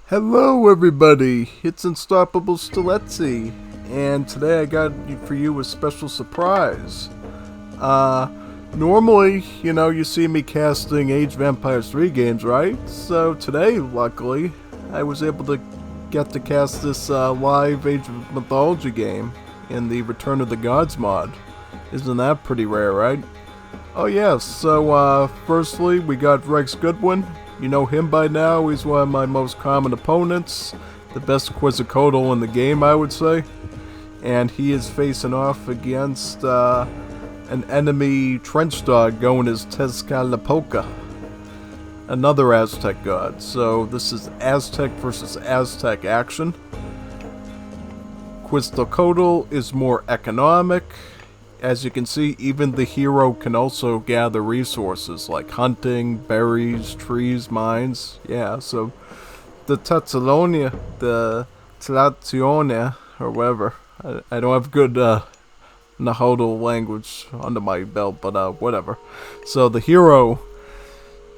Hello everybody, it's Unstoppable Stiletsy, and today I got for you a special surprise. Normally, you see me casting Age of Empires 3 games, right? So today, luckily, I was able to get to cast this live Age of Mythology game in the Return of the Gods mod. Isn't that pretty rare, right? Oh yes, so firstly we got Rex Goodwin. You know him by now, he's one of my most common opponents. The best Quetzalcoatl in the game, I would say. And he is facing off against an enemy trench dog going as Tezcalipoca, another Aztec god. So this is Aztec versus Aztec action. Quetzalcoatl is more economic. As you can see, even the hero can also gather resources like hunting, berries, trees, mines. Yeah, so the Tlationia, or whatever. I don't have good Nahuatl language under my belt, but whatever. So the hero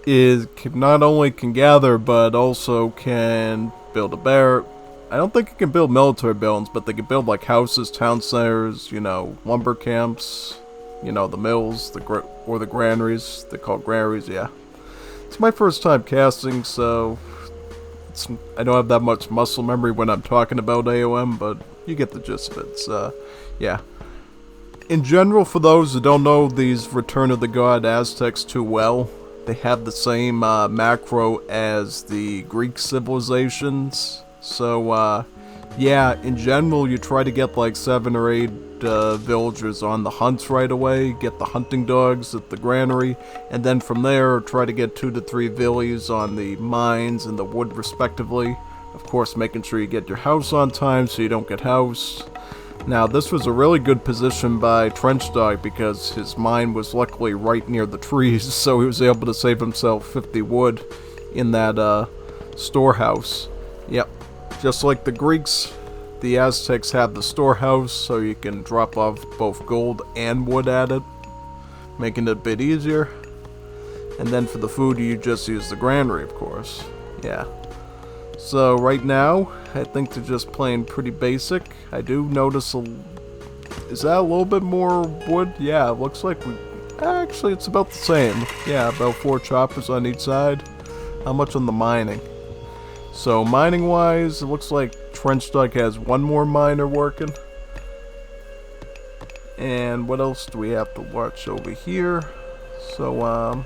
not only can gather, but also can build a bear. I don't think it can build military buildings, but they can build like houses, town centers, lumber camps, the mills, the granaries. They're called granaries, yeah. It's my first time casting, so I don't have that much muscle memory when I'm talking about AOM, but you get the gist of it. So, yeah. In general, for those who don't know these Return of the God Aztecs too well, they have the same macro as the Greek civilizations. So, yeah, in general, you try to get like 7 or 8 villagers on the hunts right away, get the hunting dogs at the granary, and then from there, try to get 2 to 3 villies on the mines and the wood, respectively. Of course, making sure you get your house on time so you don't get housed. Now, this was a really good position by Trench Dog because his mine was luckily right near the trees, so he was able to save himself 50 wood in that storehouse. Yep. Just like the Greeks, the Aztecs have the storehouse, so you can drop off both gold and wood at it, making it a bit easier. And then for the food, you just use the granary, of course. Yeah. So right now, I think they're just playing pretty basic. I do notice is that a little bit more wood? Yeah, it looks like actually, it's about the same. Yeah, about 4 choppers on each side. How much on the mining? So mining wise, it looks like Trench Dog has 1 more miner working. And what else do we have to watch over here? So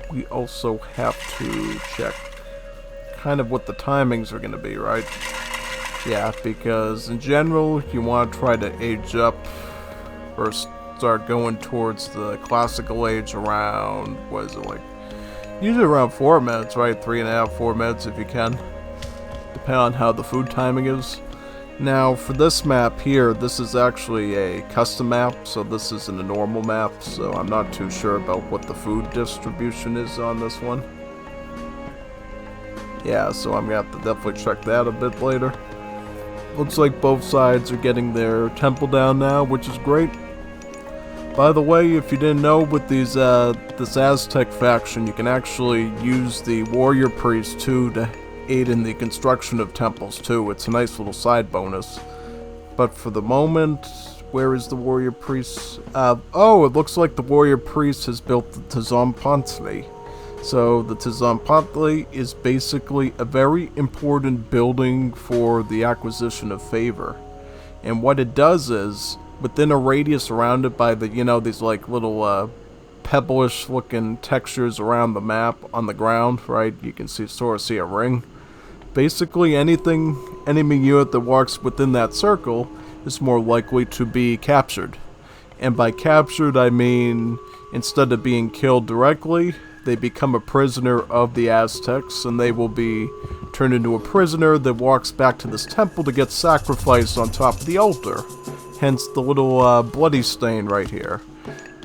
we also have to check kind of what the timings are going to be, right? Yeah, because in general, you want to try to age up or start going towards the classical age around, what is it, like usually around 4 minutes, right? 3.5, 4 minutes if you can, depending on how the food timing is. Now, for this map here, this is actually a custom map, so this isn't a normal map, so I'm not too sure about what the food distribution is on this one. Yeah, so I'm gonna have to definitely check that a bit later. Looks like both sides are getting their temple down now, which is great. By the way, if you didn't know, with these this Aztec faction, you can actually use the warrior priest too to aid in the construction of temples too. It's a nice little side bonus. But for the moment, where is the warrior priest? Oh, it looks like the warrior priest has built the Tezcalipoca. So the Tezcalipoca is basically a very important building for the acquisition of favor. And what it does is, within a radius around it by the, these like little pebblish looking textures around the map on the ground, right? You can sort of see a ring. Basically enemy unit that walks within that circle is more likely to be captured. And by captured, I mean, instead of being killed directly, they become a prisoner of the Aztecs, and they will be turned into a prisoner that walks back to this temple to get sacrificed on top of the altar. Hence the little bloody stain right here.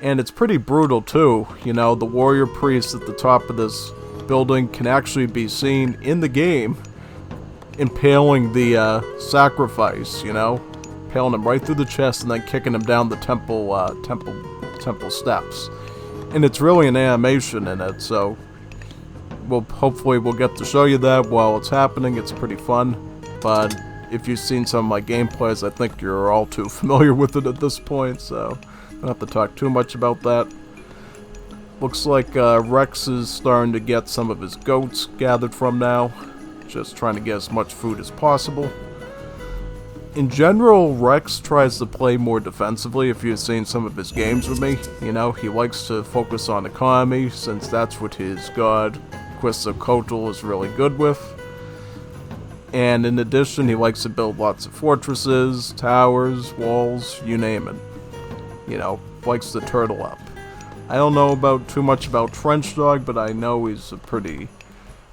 And it's pretty brutal too. The warrior priest at the top of this building can actually be seen in the game impaling the sacrifice, impaling him right through the chest and then kicking him down the temple steps. And it's really an animation in it, so hopefully we'll get to show you that while it's happening. It's pretty fun, but if you've seen some of my gameplays, I think you're all too familiar with it at this point, so I don't have to talk too much about that. Looks like Rex is starting to get some of his goats gathered from now, just trying to get as much food as possible. In general, Rex tries to play more defensively. If you've seen some of his games with me, you know, he likes to focus on economy, since that's what his god Quetzalcoatl is really good with. And in addition, he likes to build lots of fortresses, towers, walls, you name it. You know, likes to turtle up. I don't know too much about Trench Dog, but I know he's a pretty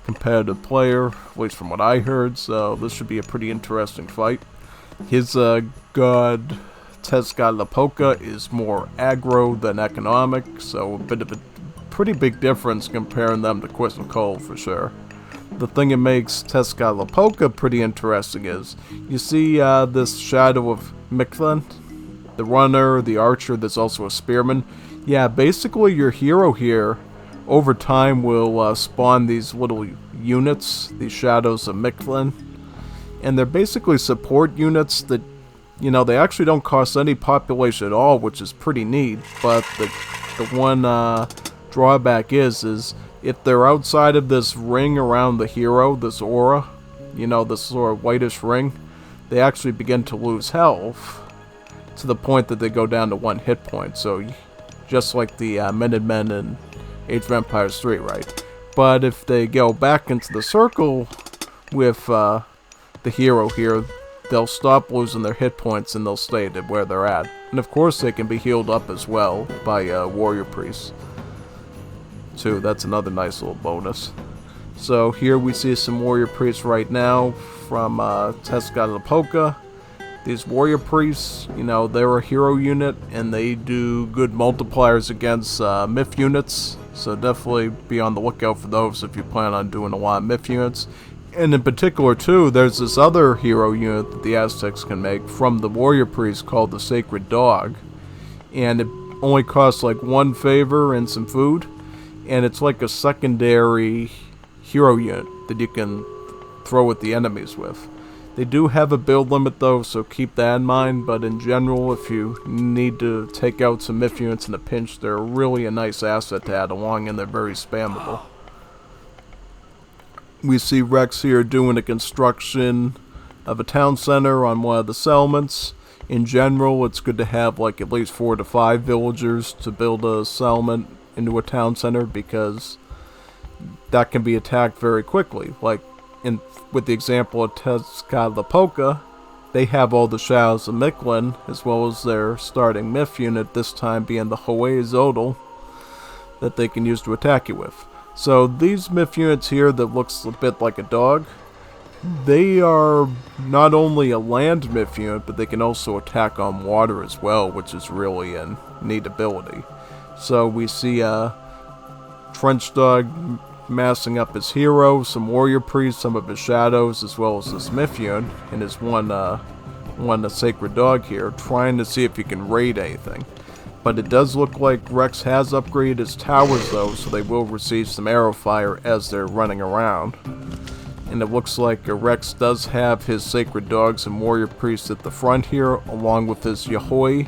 competitive player, at least from what I heard, so this should be a pretty interesting fight. His god Tezcalipoca is more aggro than economic, so a bit of a pretty big difference comparing them to Quetzalcoatl for sure. The thing that makes Tezcalipoca pretty interesting is, you see this shadow of Mythology, the runner, the archer, there's also a spearman. Yeah, basically your hero here, over time, will spawn these little units, these shadows of Mythology. And they're basically support units that, you know, they actually don't cost any population at all, which is pretty neat. But the one drawback is if they're outside of this ring around the hero, this aura, you know, this sort of whitish ring, they actually begin to lose health to the point that they go down to 1 hit point. So just like the Minutemen in Age of Empires 3, right? But if they go back into the circle with the hero here, they'll stop losing their hit points and they'll stay at where they're at. And of course they can be healed up as well by warrior priests too. That's another nice little bonus. So here we see some warrior priests right now from Tezcalipoca. These warrior priests, you know, they're a hero unit and they do good multipliers against myth units. So definitely be on the lookout for those if you plan on doing a lot of myth units. And in particular too, there's this other hero unit that the Aztecs can make from the warrior priest called the Sacred Dog. And it only costs like 1 favor and some food. And it's like a secondary hero unit that you can throw at the enemies with. They do have a build limit though, so keep that in mind, but in general, if you need to take out some myth units in a pinch, they're really a nice asset to add along, and they're very spammable. We see Rex here doing a construction of a town center on one of the settlements. In general, it's good to have like at least 4 to 5 villagers to build a settlement into a town center, because that can be attacked very quickly. Like with the example of Tezcalipoca, they have all the shadows of Mythology, as well as their starting myth unit, this time being the Quetzalcoatl, that they can use to attack you with. So these myth units here that looks a bit like a dog, they are not only a land myth unit, but they can also attack on water as well, which is really a neat ability. So we see Trench Dog massing up his hero, some warrior priests, some of his shadows, as well as this myth unit, and his one sacred dog here, trying to see if he can raid anything. But it does look like Rex has upgraded his towers though, so they will receive some arrow fire as they're running around. And it looks like Rex does have his sacred dogs and warrior priests at the front here, along with his Yahoi.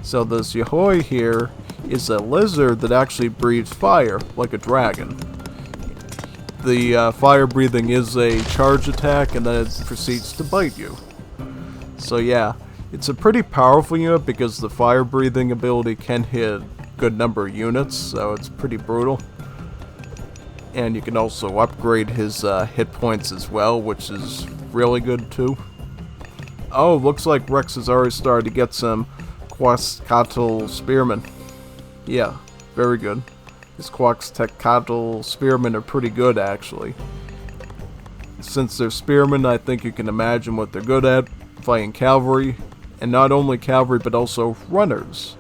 So this Yahoi here is a lizard that actually breathes fire, like a dragon. The fire breathing is a charge attack, and then it proceeds to bite you. So yeah, it's a pretty powerful unit because the fire breathing ability can hit a good number of units, so it's pretty brutal. And you can also upgrade his hit points as well, which is really good too. Oh, looks like Rex has already started to get some Quetzalcoatl spearmen. Yeah, very good. His Quetzalcoatl spearmen are pretty good, actually. Since they're spearmen, I think you can imagine what they're good at, fighting cavalry. And not only cavalry, but also runners.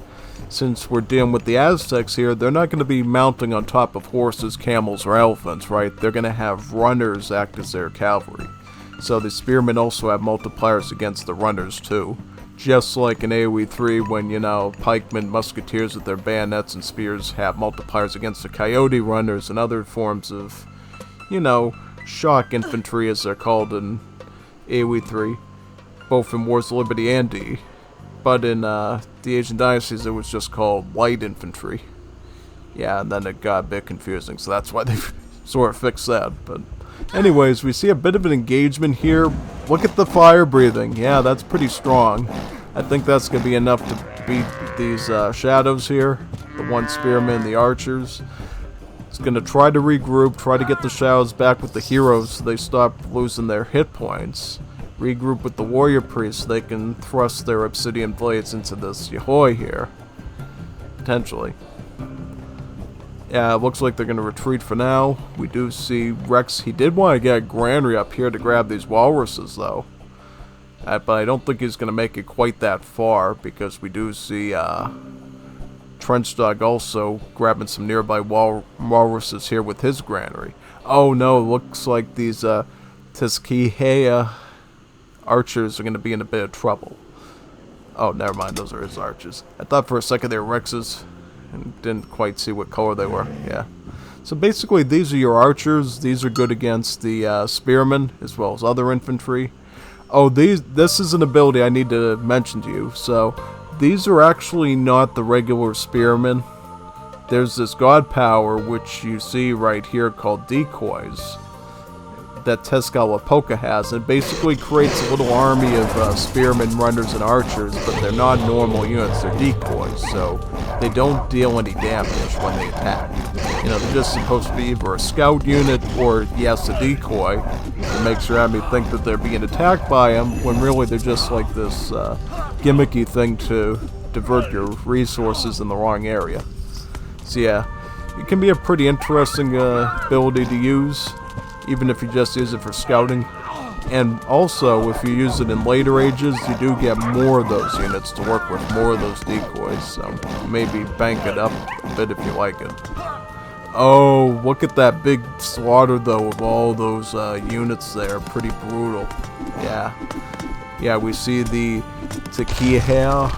Since we're dealing with the Aztecs here, they're not going to be mounting on top of horses, camels, or elephants, right? They're going to have runners act as their cavalry. So the spearmen also have multipliers against the runners, too. Just like in AoE 3 when, you know, pikemen, musketeers with their bayonets and spears have multipliers against the coyote runners and other forms of you know, shock infantry as they're called in AoE 3, both in Wars of Liberty and D. But in the Asian Dynasties, it was just called light infantry. Yeah, and then it got a bit confusing, so that's why they sort of fixed that. But anyways, we see a bit of an engagement here. Look at the fire breathing. Yeah, that's pretty strong. I think that's going to be enough to beat these shadows here. The one spearman, the archers. It's going to try to regroup, try to get the shadows back with the heroes so they stop losing their hit points. Regroup with the warrior priests so they can thrust their obsidian blades into this Yahoi here. Potentially. Yeah, it looks like they're going to retreat for now. We do see Rex. He did want to get a granary up here to grab these walruses, though. But I don't think he's going to make it quite that far, because we do see Trenchdog also grabbing some nearby walruses here with his granary. Oh no, looks like these Tezcalipoca archers are going to be in a bit of trouble. Oh, never mind, those are his archers. I thought for a second they were Rex's, and didn't quite see what color they were. Yeah. So basically, these are your archers. These are good against the spearmen, as well as other infantry. Oh, this is an ability I need to mention to you. So, these are actually not the regular spearmen. There's this god power, which you see right here, called decoys, that Tezcalipoca has. It basically creates a little army of spearmen, runners, and archers, but they're not normal units, they're decoys, so they don't deal any damage when they attack. You know, they're just supposed to be either a scout unit or, yes, a decoy, that makes your enemy think that they're being attacked by them, when really they're just like this gimmicky thing to divert your resources in the wrong area. So yeah, it can be a pretty interesting ability to use, even if you just use it for scouting. And also, if you use it in later ages, you do get more of those units to work with, more of those decoys, so maybe bank it up a bit if you like it. Oh, look at that big slaughter though of all those units there, pretty brutal. Yeah, we see the Tezcalipoca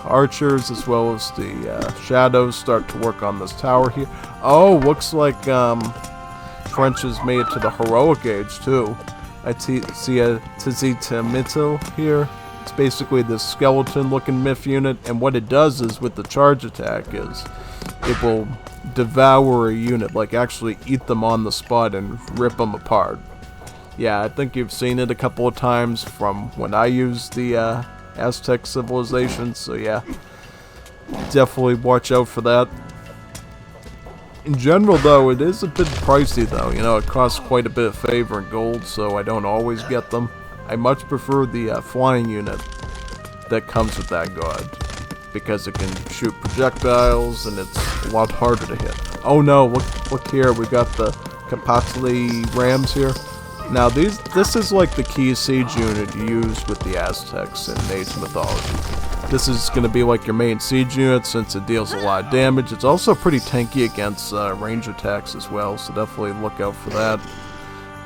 archers as well as the shadows start to work on this tower here. Oh, looks like Trench has made it to the heroic age too. I see a Tezcalipoca here. It's basically this skeleton-looking myth unit, and what it does is with the charge attack is it will devour a unit, like actually eat them on the spot and rip them apart. Yeah, I think you've seen it a couple of times from when I used the Aztec civilization, so yeah, definitely watch out for that. In general, though, it is a bit pricey, though. You know, it costs quite a bit of favor in gold, so I don't always get them. I much prefer the flying unit that comes with that god, because it can shoot projectiles, and it's a lot harder to hit. Oh no, look here, we got the Quetzalcoatl rams here. Now, this is like the key siege unit you use with the Aztecs in Age Mythology. This is going to be like your main siege unit since it deals a lot of damage. It's also pretty tanky against range attacks as well, so definitely look out for that.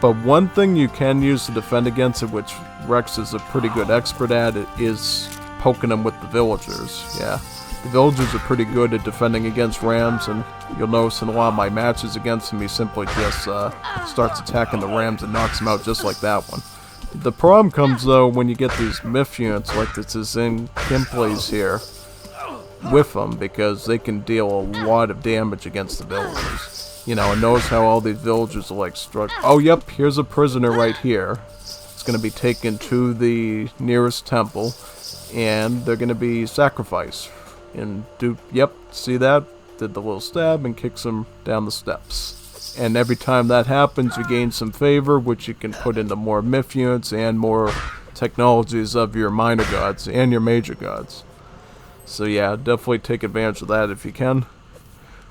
But one thing you can use to defend against it, which Rex is a pretty good expert at, is poking them with the villagers. Yeah, the villagers are pretty good at defending against rams, and you'll notice in a lot of my matches against him, he simply just starts attacking the rams and knocks them out just like that one. The problem comes, though, when you get these myth units like the Tezcalipoca here with them, because they can deal a lot of damage against the villagers. You know, and notice how all these villagers are like struck. Oh, yep, here's a prisoner right here. It's going to be taken to the nearest temple, and they're going to be sacrificed. And yep, see that? Did the little stab and kicks him down the steps. And every time that happens, you gain some favor, which you can put into more myth units and more technologies of your minor gods and your major gods. So yeah, definitely take advantage of that if you can.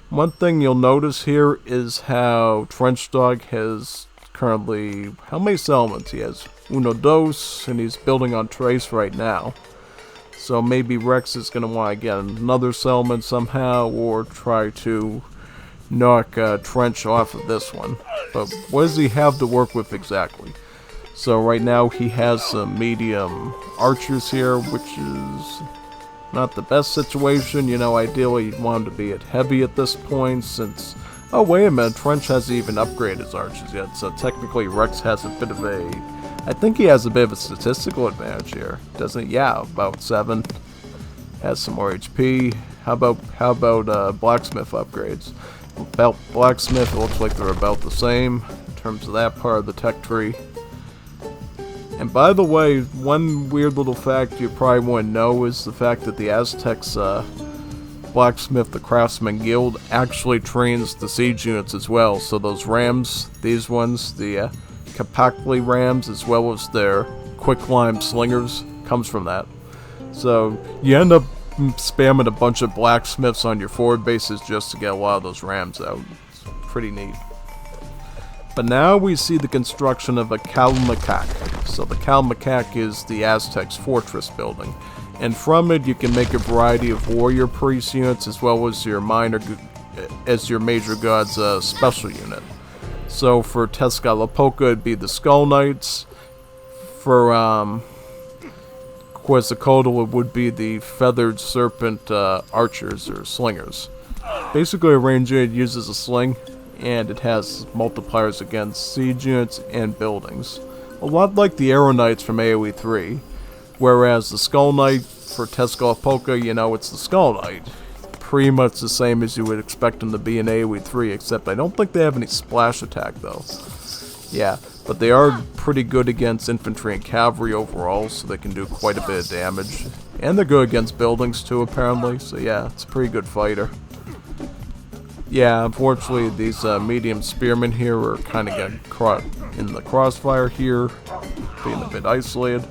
One thing you'll notice here is how Trenchdog has currently, how many settlements he has? Uno dos, and he's building on Trace right now. So maybe Rex is going to want to get another settlement somehow, or try to knock Trench off of this one. But what does he have to work with exactly? So right now he has some medium archers here, which is not the best situation. You know, ideally you'd want him to be at heavy at this point, since Oh, wait a minute. Trench hasn't even upgraded his archers yet, so technically Rex has a bit of a... I think he has a bit of a statistical advantage here, doesn't he? Yeah, about 7. Has some more HP. How about blacksmith upgrades? About blacksmith, it looks like they're about the same in terms of that part of the tech tree. And by the way, one weird little fact you probably wouldn't know is the fact that the Aztecs, Blacksmith, the Craftsman Guild, actually trains the siege units as well. So those rams, these ones, the Quetzalcoatl rams, as well as their quicklime slingers, comes from that. So you end up spamming a bunch of blacksmiths on your forward bases just to get a lot of those rams out. It's pretty neat. But now we see the construction of a Calmacac. So the Calmacac is the Aztecs' fortress building. And from it you can make a variety of warrior priest units as well as your major god's special unit. So for Tezcalipoca it'd be the Skull Knights. For Quetzalcoatl it would be the Feathered Serpent archers or slingers. Basically a range unit uses a sling, and it has multipliers against siege units and buildings. A lot like the Arrow Knights from AoE 3, whereas the Skull Knight for Tezcalipoca, you know, it's the Skull Knight. Pretty much the same as you would expect them to be in AoE 3, except I don't think they have any splash attack though. Yeah, but they are pretty good against infantry and cavalry overall, so they can do quite a bit of damage. And they're good against buildings too, apparently, so yeah, it's a pretty good fighter. Yeah, unfortunately, these medium spearmen here are kind of getting caught in the crossfire here, being a bit isolated.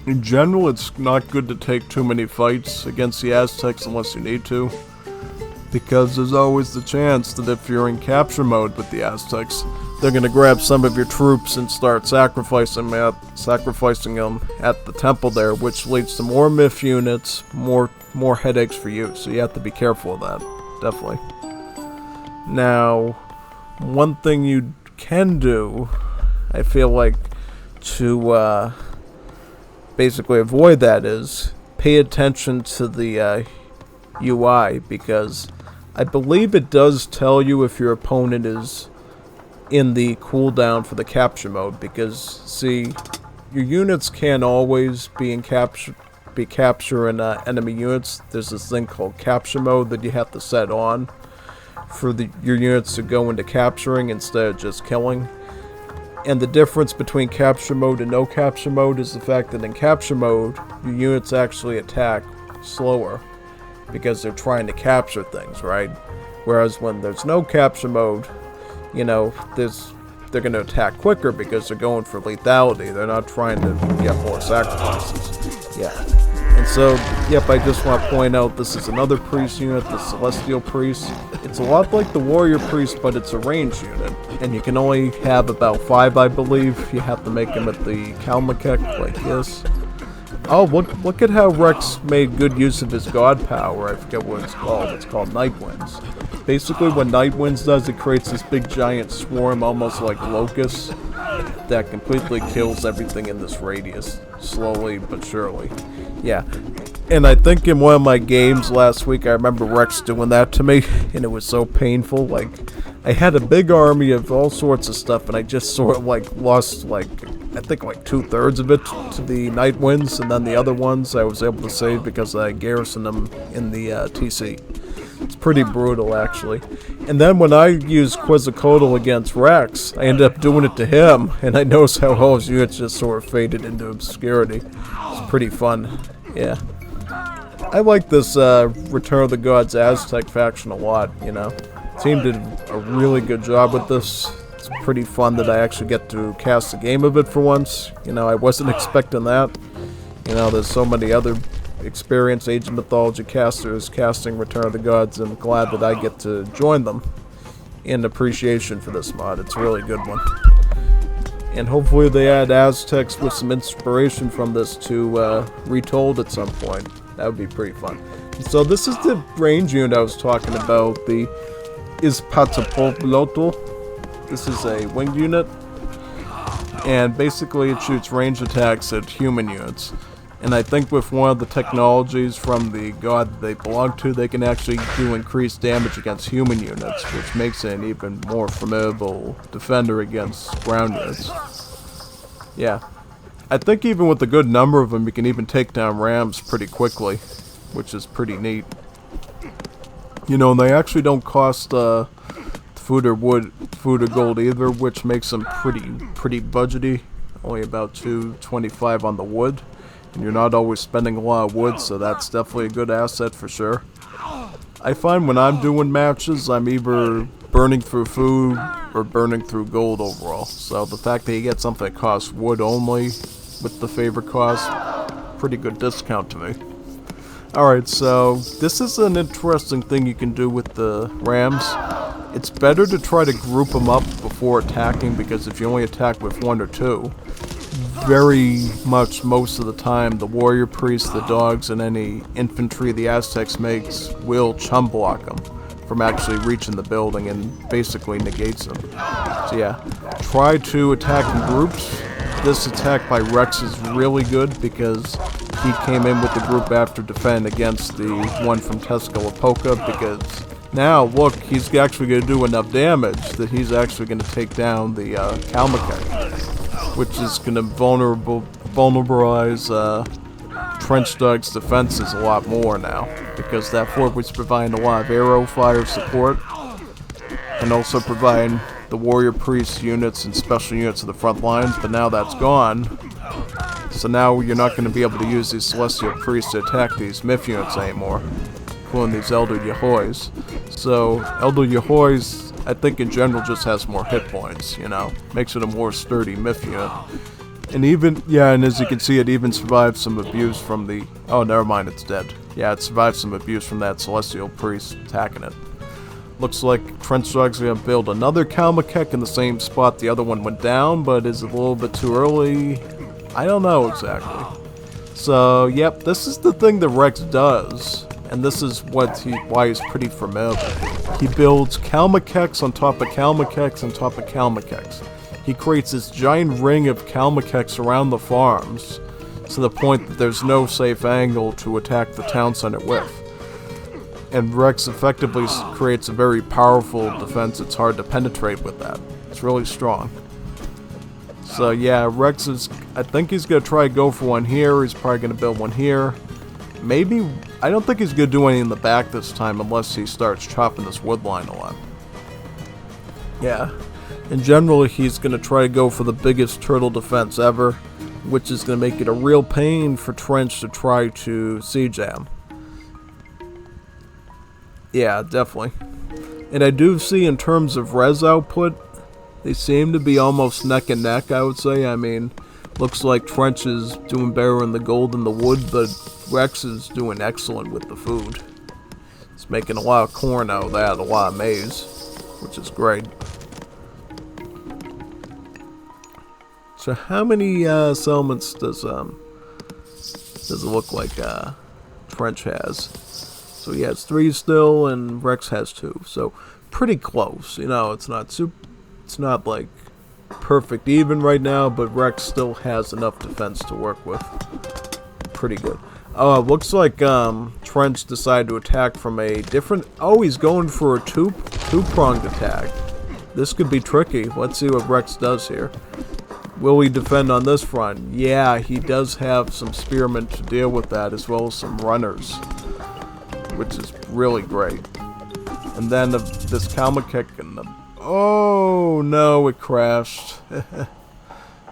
In general, it's not good to take too many fights against the Aztecs unless you need to, because there's always the chance that if you're in capture mode with the Aztecs, they're going to grab some of your troops and start sacrificing them at the temple there, which leads to more myth units, more headaches for you, so you have to be careful of that, definitely. Now, one thing you can do, I feel like, to basically avoid that is pay attention to the UI, because I believe it does tell you if your opponent is in the cooldown for the capture mode, because, see, your units can't always be in capturing enemy units. There's this thing called capture mode that you have to set on for your units to go into capturing instead of just killing. And the difference between capture mode and no capture mode is the fact that in capture mode, your units actually attack slower because they're trying to capture things, right? Whereas when there's no capture mode, you know, they're going to attack quicker because they're going for lethality. They're not trying to get more sacrifices. Yeah. And so, yep, I just want to point out this is another priest unit, the Celestial Priest. It's a lot like the Warrior Priest, but it's a range unit. And you can only have about 5, I believe. You have to make them at the Calmacac like this. Oh, look at how Rex made good use of his god power. I forget what it's called. It's called Night Winds. Basically, what Night Winds does, it creates this big giant swarm, almost like locusts, that completely kills everything in this radius, slowly but surely. Yeah, and I think in one of my games last week, I remember Rex doing that to me, and it was so painful. Like, I had a big army of all sorts of stuff, and I just sort of, like, lost, like, I think, like, 2/3 of it to the Night Winds, and then the other ones I was able to save because I garrisoned them in the TC. It's pretty brutal, actually. And then when I used Quetzalcoatl against Rex, I ended up doing it to him, and I noticed how all his units just sort of faded into obscurity. It's pretty fun, yeah. I like this Return of the Gods Aztec faction a lot, you know. The team did a really good job with this. It's pretty fun that I actually get to cast a game of it for once. You know, I wasn't expecting that. You know, there's so many other experienced Age of Mythology casters casting Return of the Gods, and I'm glad that I get to join them in appreciation for this mod. It's a really good one. And hopefully they add Aztecs with some inspiration from this to retold at some point. That would be pretty fun. So this is the range unit I was talking about, the Tezcalipoca. This is a winged unit, and basically it shoots range attacks at human units. And I think with one of the technologies from the god they belong to, they can actually do increased damage against human units, which makes it an even more formidable defender against ground units. Yeah. I think even with a good number of them, you can even take down rams pretty quickly, which is pretty neat. You know, and they actually don't cost food or gold either, which makes them pretty budgety. Only about $2.25 on the wood. And you're not always spending a lot of wood, so that's definitely a good asset for sure. I find when I'm doing matches, I'm either burning through food or burning through gold overall. So the fact that you get something that costs wood only with the favor cost, pretty good discount to me. Alright, so this is an interesting thing you can do with the rams. It's better to try to group them up before attacking, because if you only attack with one or two, very much most of the time the warrior priests, the dogs, and any infantry the Aztecs makes will chum block them from actually reaching the building and basically negates them. So yeah, try to attack in groups. This attack by Rex is really good because he came in with the group after defending against the one from Tezcalipoca, because now look, he's actually going to do enough damage that he's actually going to take down the Kalmakek, which is going to vulnerabilize Trench Dog's defenses a lot more now, because that fort was providing a lot of arrow fire support, and also providing the warrior priest units and special units to the front lines, but now that's gone. So now you're not going to be able to use these celestial priests to attack these myth units anymore, including these elder Yahoys. So elder Yahoys, I think in general, just has more hit points, you know, makes it a more sturdy myth unit. And even, yeah, and as you can see, it even survived some abuse from the, oh, never mind, it's dead. Yeah, it survived some abuse from that celestial priest attacking it. Looks like Trench Dog's going to build another Kalmakek in the same spot the other one went down, but is it a little bit too early? I don't know exactly. So, yep, this is the thing that Rex does, and this is why he's pretty formidable. He builds Kalmakeks on top of Kalmakeks on top of Kalmakeks. He creates this giant ring of Kalmakeks around the farms, to the point that there's no safe angle to attack the town center with. And Rex effectively creates a very powerful defense. It's hard to penetrate with that. It's really strong. So yeah, Rex is, I think he's going to try to go for one here. He's probably going to build one here. Maybe, I don't think he's going to do any in the back this time unless he starts chopping this wood line a lot. Yeah. In general, he's going to try to go for the biggest turtle defense ever, which is going to make it a real pain for Trench to try to siege jam. Yeah, definitely. And I do see in terms of res output, they seem to be almost neck and neck, I would say. I mean, looks like Trench is doing better in the gold than the wood, but Rex is doing excellent with the food. He's making a lot of corn out of that, a lot of maize, which is great. So how many settlements does it look like Trench has? So he has 3 still, and Rex has 2. So pretty close. You know, it's not like perfect even right now, but Rex still has enough defense to work with. Pretty good. Oh, it looks like Trench decided to attack from a different. Oh, he's going for a two-pronged attack. This could be tricky. Let's see what Rex does here. Will he defend on this front? Yeah, he does have some spearmen to deal with that, as well as some runners, which is really great. And then this Kalmakek and the... Oh, no, it crashed.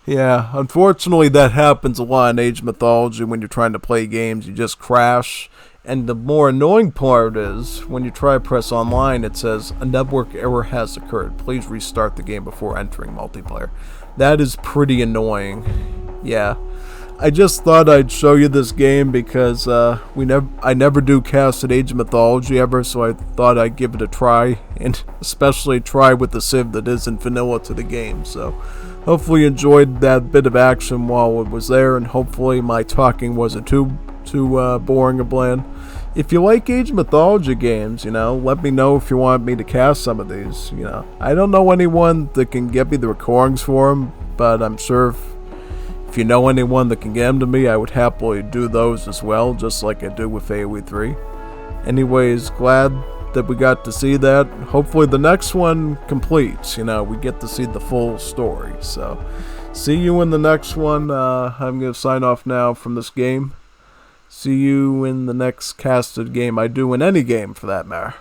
Yeah, unfortunately that happens a lot in Age of Mythology when you're trying to play games. You just crash. And the more annoying part is, when you try to press online, it says, a network error has occurred. Please restart the game before entering multiplayer. That is pretty annoying. Yeah. I just thought I'd show you this game because I never do cast at Age of Mythology ever, so I thought I'd give it a try, and especially try with the Civ that isn't vanilla to the game. So hopefully you enjoyed that bit of action while it was there, and hopefully my talking wasn't too boring or bland. If you like Age of Mythology games, you know, let me know if you want me to cast some of these. You know, I don't know anyone that can get me the recordings for them, but I'm sure if If you know anyone that can get them to me, I would happily do those as well, just like I do with AoE 3. Anyways, glad that we got to see that. Hopefully the next one completes, we get to see the full story. So, see you in the next one. I'm going to sign off now from this game. See you in the next casted game I do, in any game for that matter.